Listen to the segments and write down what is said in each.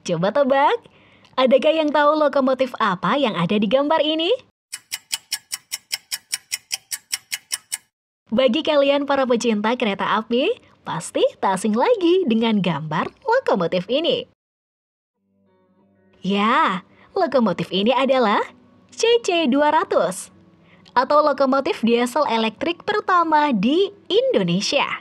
Coba tebak, adakah yang tahu lokomotif apa yang ada di gambar ini? Bagi kalian para pecinta kereta api, pasti tak asing lagi dengan gambar lokomotif ini. Ya, lokomotif ini adalah CC200 atau lokomotif diesel elektrik pertama di Indonesia.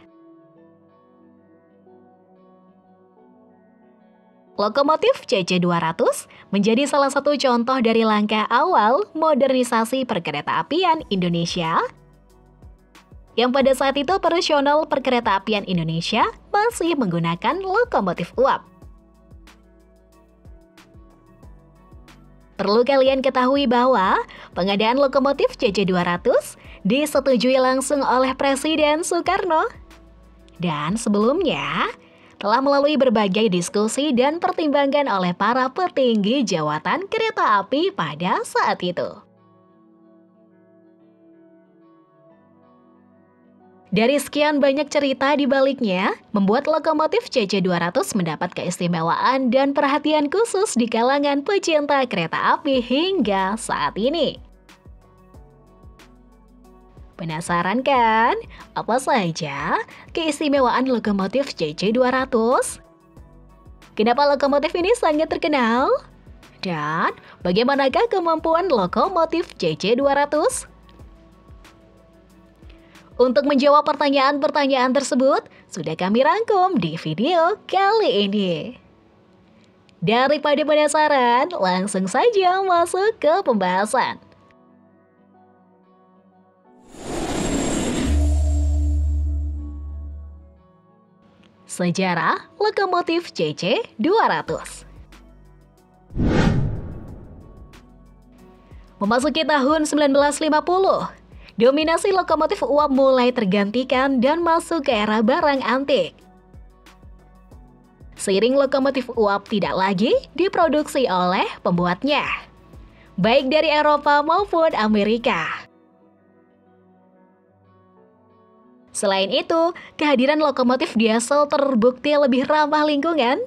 Lokomotif CC200 menjadi salah satu contoh dari langkah awal modernisasi perkeretaapian Indonesia yang pada saat itu personel perkeretaapian Indonesia masih menggunakan lokomotif uap. Perlu kalian ketahui bahwa pengadaan lokomotif CC200 disetujui langsung oleh Presiden Soekarno. Dan sebelumnya, telah melalui berbagai diskusi dan pertimbangan oleh para petinggi jawatan kereta api pada saat itu. Dari sekian banyak cerita di baliknya, membuat lokomotif CC200 mendapat keistimewaan dan perhatian khusus di kalangan pecinta kereta api hingga saat ini. Penasaran kan? Apa saja keistimewaan lokomotif CC200? Kenapa lokomotif ini sangat terkenal? Dan bagaimanakah kemampuan lokomotif CC200? Untuk menjawab pertanyaan-pertanyaan tersebut, sudah kami rangkum di video kali ini. Daripada penasaran, langsung saja masuk ke pembahasan. Sejarah lokomotif CC200. Memasuki tahun 1950, dominasi lokomotif uap mulai tergantikan dan masuk ke era barang antik. Seiring lokomotif uap tidak lagi diproduksi oleh pembuatnya, baik dari Eropa maupun Amerika. Selain itu, kehadiran lokomotif diesel terbukti lebih ramah lingkungan,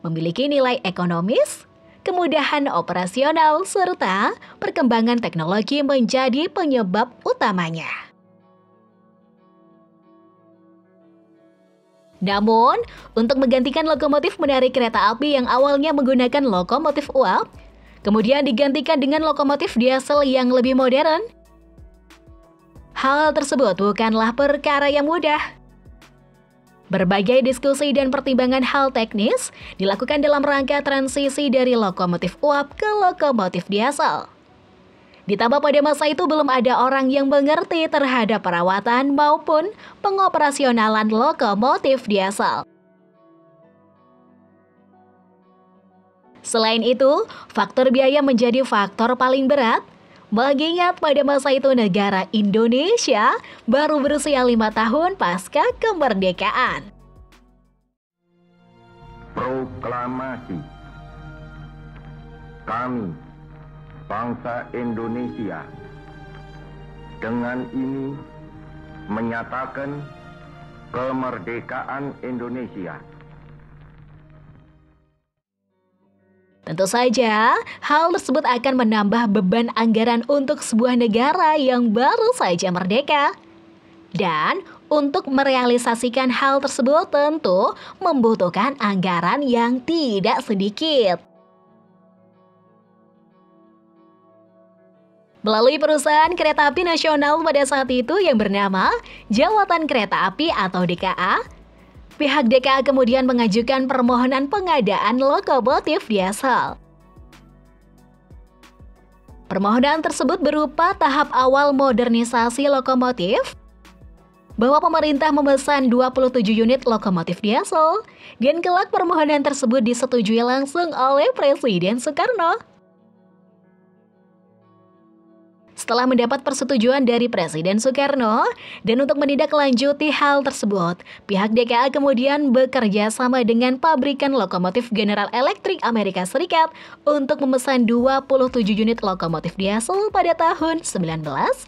memiliki nilai ekonomis, kemudahan operasional, serta perkembangan teknologi menjadi penyebab utamanya. Namun, untuk menggantikan lokomotif menarik kereta api yang awalnya menggunakan lokomotif uap, kemudian digantikan dengan lokomotif diesel yang lebih modern, hal tersebut bukanlah perkara yang mudah. Berbagai diskusi dan pertimbangan hal teknis dilakukan dalam rangka transisi dari lokomotif uap ke lokomotif diesel. Ditambah pada masa itu belum ada orang yang mengerti terhadap perawatan maupun pengoperasionalan lokomotif diesel. Selain itu, faktor biaya menjadi faktor paling berat. Mengingat pada masa itu negara Indonesia baru berusia 5 tahun pasca kemerdekaan. Proklamasi. Kami, bangsa Indonesia, dengan ini menyatakan kemerdekaan Indonesia. Tentu saja, hal tersebut akan menambah beban anggaran untuk sebuah negara yang baru saja merdeka. Dan untuk merealisasikan hal tersebut tentu membutuhkan anggaran yang tidak sedikit. Melalui perusahaan kereta api nasional pada saat itu yang bernama Jawatan Kereta Api atau DKA, pihak DKA kemudian mengajukan permohonan pengadaan lokomotif diesel. Permohonan tersebut berupa tahap awal modernisasi lokomotif, bahwa pemerintah memesan 27 unit lokomotif diesel, dan kelak permohonan tersebut disetujui langsung oleh Presiden Soekarno. Setelah mendapat persetujuan dari Presiden Soekarno, dan untuk menindaklanjuti hal tersebut, pihak DKA kemudian bekerja sama dengan pabrikan lokomotif General Electric Amerika Serikat untuk memesan 27 unit lokomotif diesel pada tahun 1953.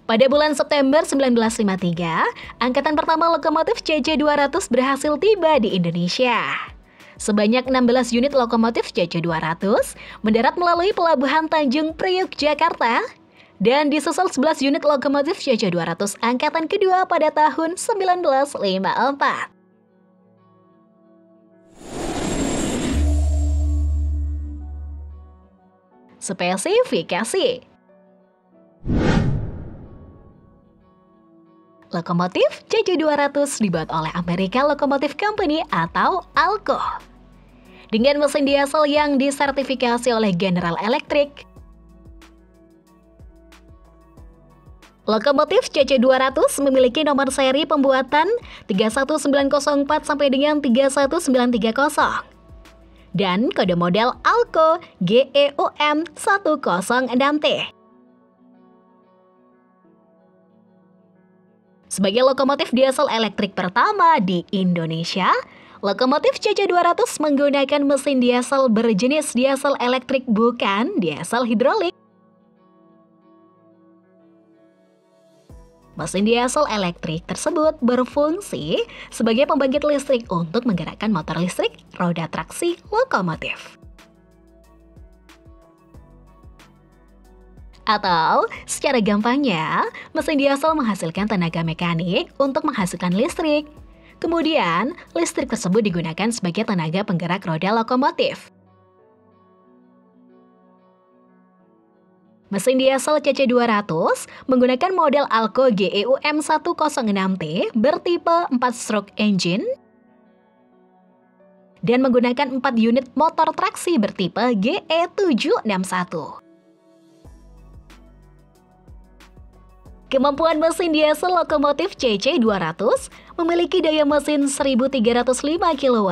Pada bulan September 1953, angkatan pertama lokomotif CC200 berhasil tiba di Indonesia. Sebanyak 16 unit lokomotif CC200 mendarat melalui Pelabuhan Tanjung Priuk, Jakarta, dan disusul 11 unit lokomotif CC200 angkatan kedua pada tahun 1954. Spesifikasi lokomotif CC200 dibuat oleh American Locomotive Company atau ALCO dengan mesin diesel yang disertifikasi oleh General Electric. Lokomotif CC200 memiliki nomor seri pembuatan 31904 sampai dengan 31930 dan kode model ALCO GEUM 106T. Sebagai lokomotif diesel elektrik pertama di Indonesia, lokomotif CC200 menggunakan mesin diesel berjenis diesel elektrik bukan diesel hidrolik. Mesin diesel elektrik tersebut berfungsi sebagai pembangkit listrik untuk menggerakkan motor listrik roda traksi lokomotif. Atau, secara gampangnya, mesin diesel menghasilkan tenaga mekanik untuk menghasilkan listrik. Kemudian, listrik tersebut digunakan sebagai tenaga penggerak roda lokomotif. Mesin diesel CC200 menggunakan model ALCO GEUM 106T bertipe 4-stroke engine dan menggunakan 4 unit motor traksi bertipe GE761. Kemampuan mesin diesel lokomotif CC200 memiliki daya mesin 1305 kW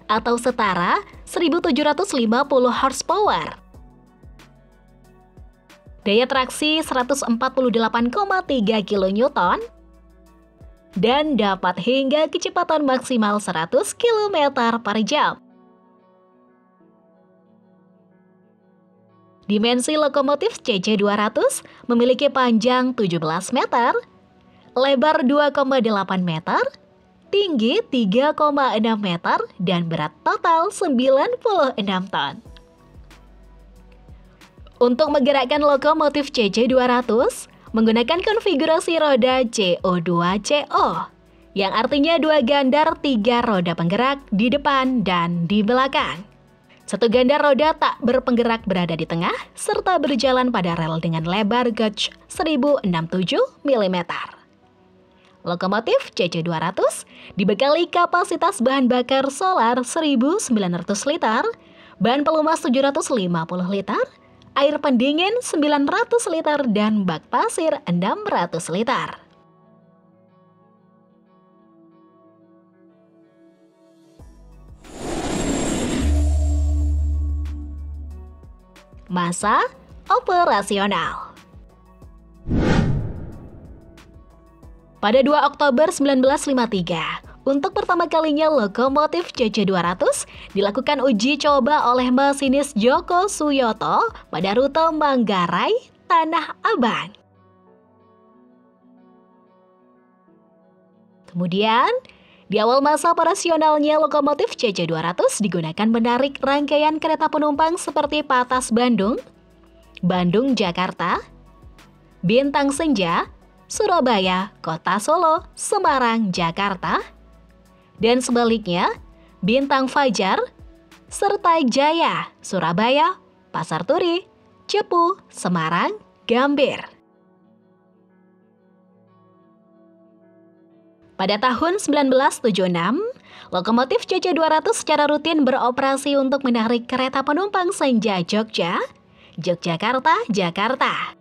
atau setara 1750 horsepower. Daya traksi 148,3 kN dan dapat hingga kecepatan maksimal 100 km per jam. Dimensi lokomotif CC200 memiliki panjang 17 meter, lebar 2,8 meter, tinggi 3,6 meter, dan berat total 96 ton. Untuk menggerakkan lokomotif CC200, menggunakan konfigurasi roda CO2CO, yang artinya 2 gandar 3 roda penggerak di depan dan di belakang. 1 gandar roda tak berpenggerak berada di tengah, serta berjalan pada rel dengan lebar gauge 1067 mm. Lokomotif CC200 dibekali kapasitas bahan bakar solar 1.900 liter, bahan pelumas 750 liter, air pendingin 900 liter, dan bak pasir 600 liter. Masa operasional. Pada 2 Oktober 1953, untuk pertama kalinya lokomotif CC200 dilakukan uji coba oleh masinis Joko Suyoto pada rute Manggarai, Tanah Abang. Kemudian, di awal masa operasionalnya, lokomotif CC200 digunakan menarik rangkaian kereta penumpang seperti Patas Bandung, Bandung Jakarta, Bintang Senja, Surabaya, Kota Solo, Semarang, Jakarta, dan sebaliknya Bintang Fajar, serta Jaya, Surabaya, Pasar Turi, Cepu, Semarang, Gambir. Pada tahun 1976, lokomotif CC200 secara rutin beroperasi untuk menarik kereta penumpang Senja Jogja, Yogyakarta, Jakarta.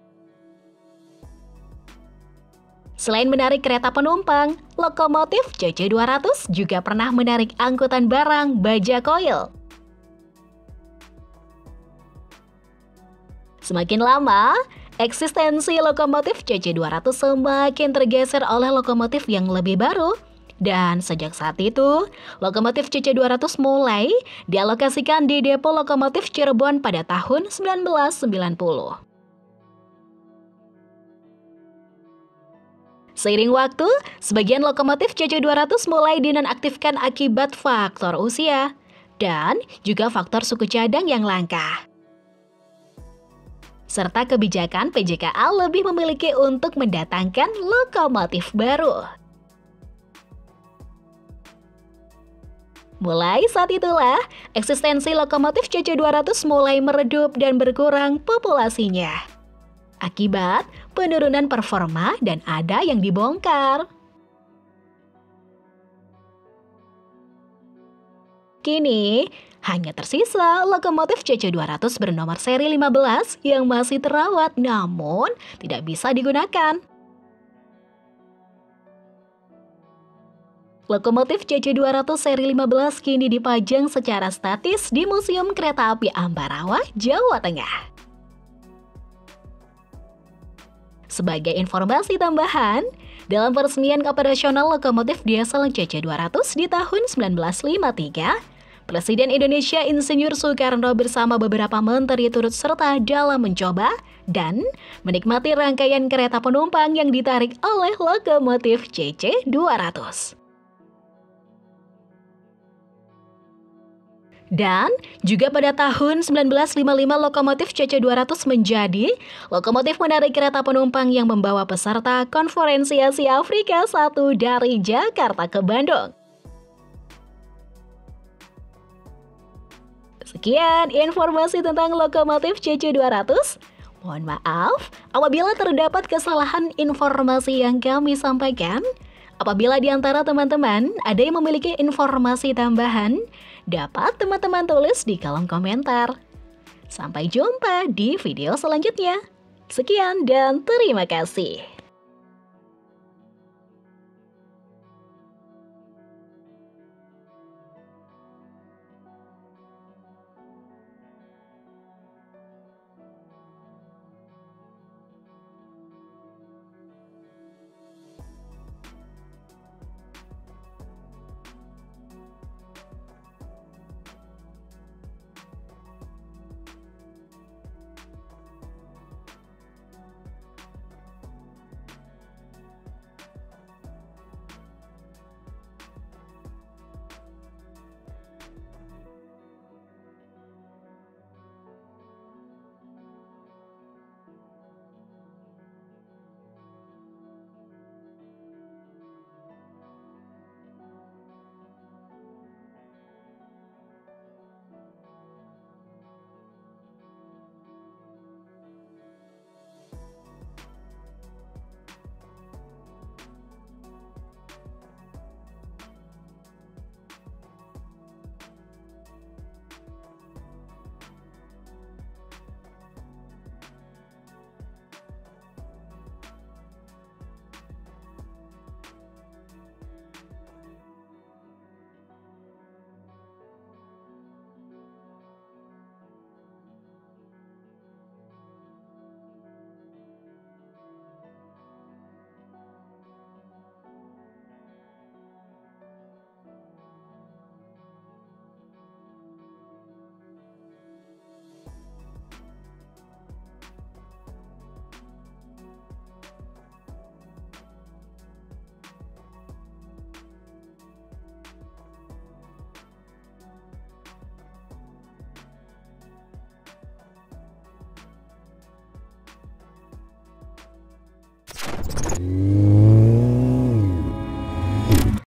Selain menarik kereta penumpang, lokomotif CC200 juga pernah menarik angkutan barang baja koil. Semakin lama, eksistensi lokomotif CC200 semakin tergeser oleh lokomotif yang lebih baru. Dan sejak saat itu, lokomotif CC200 mulai dialokasikan di depo lokomotif Cirebon pada tahun 1990. Seiring waktu, sebagian lokomotif CC200 mulai dinonaktifkan akibat faktor usia dan juga faktor suku cadang yang langka. Serta kebijakan PJKA lebih memiliki untuk mendatangkan lokomotif baru. Mulai saat itulah, eksistensi lokomotif CC200 mulai meredup dan berkurang populasinya. Akibat penurunan performa dan ada yang dibongkar. Kini, hanya tersisa lokomotif CC200 bernomor seri 15 yang masih terawat namun tidak bisa digunakan. Lokomotif CC200 seri 15 kini dipajang secara statis di Museum Kereta Api Ambarawa, Jawa Tengah. Sebagai informasi tambahan, dalam peresmian operasional lokomotif diesel CC200 di tahun 1953, Presiden Indonesia Insinyur Soekarno bersama beberapa menteri turut serta dalam mencoba dan menikmati rangkaian kereta penumpang yang ditarik oleh lokomotif CC200. Dan juga pada tahun 1955 lokomotif CC200 menjadi lokomotif menarik kereta penumpang yang membawa peserta Konferensi Asia Afrika 1 dari Jakarta ke Bandung. Sekian informasi tentang lokomotif CC200. Mohon maaf apabila terdapat kesalahan informasi yang kami sampaikan. Apabila di antara teman-teman ada yang memiliki informasi tambahan, dapat teman-teman tulis di kolom komentar. Sampai jumpa di video selanjutnya. Sekian dan terima kasih.